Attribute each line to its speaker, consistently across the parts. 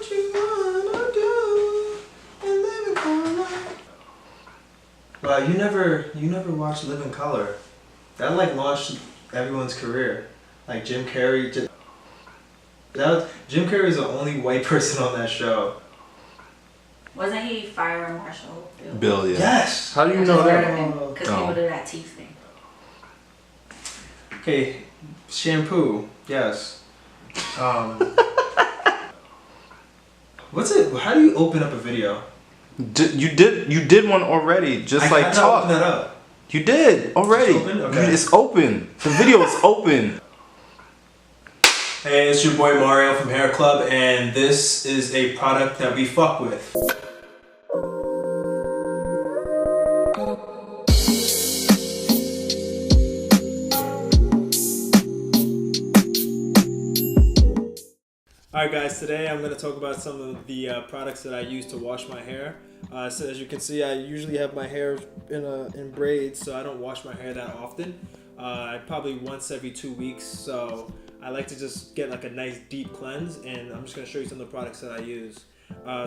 Speaker 1: what you wanna do and live in color. Wow, you never watched Live in Color. That like launched everyone's career. Like Jim Carrey. Jim Carrey is the only white person on that show.
Speaker 2: Wasn't he Fire Marshal
Speaker 3: Bill, yeah.
Speaker 1: Yes.
Speaker 3: How do you know that?
Speaker 2: Because he would do that teeth thing.
Speaker 1: Okay, shampoo. Yes. What's it? How do you open up a video?
Speaker 3: You did one already. Just like talk.
Speaker 1: Open that up.
Speaker 3: You did already.
Speaker 1: It's open? Okay.
Speaker 3: It's open. The video is open.
Speaker 1: Hey, it's your boy Mario from HareClub, and this is a product that we fuck with. Alright guys, today I'm going to talk about some of the products that I use to wash my hair. So as you can see, I usually have my hair in braids, so I don't wash my hair that often. Probably once every 2 weeks, so I like to just get like a nice deep cleanse, and I'm just going to show you some of the products that I use.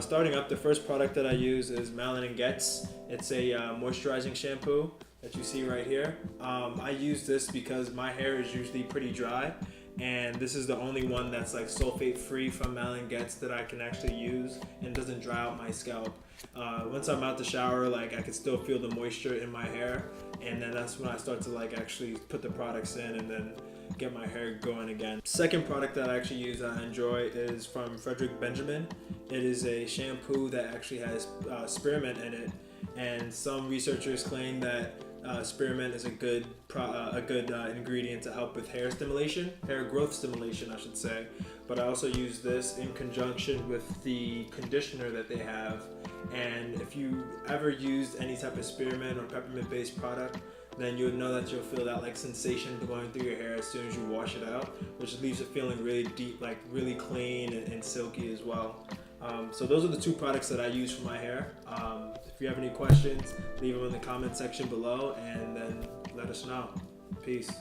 Speaker 1: Starting up, the first product that I use is Malin & Getz. It's a moisturizing shampoo that you see right here. I use this because my hair is usually pretty dry, and this is the only one that's like sulfate free from Malin & Getz that I can actually use and doesn't dry out my scalp. Once I'm out the shower, like I can still feel the moisture in my hair, and then that's when I start to like actually put the products in and then get my hair going again. Second product that I actually use that I enjoy is from Frederick Benjamin. It is a shampoo that actually has spearmint in it, and some researchers claim that spearmint is a good ingredient to help with hair growth stimulation, I should say. But I also use this in conjunction with the conditioner that they have. And if you ever used any type of spearmint or peppermint based product, then you'll know that you'll feel that like sensation going through your hair as soon as you wash it out, which leaves it feeling really deep, like really clean and silky as well. So those are the two products that I use for my hair. If you have any questions, leave them in the comment section below, and then let us know. Peace.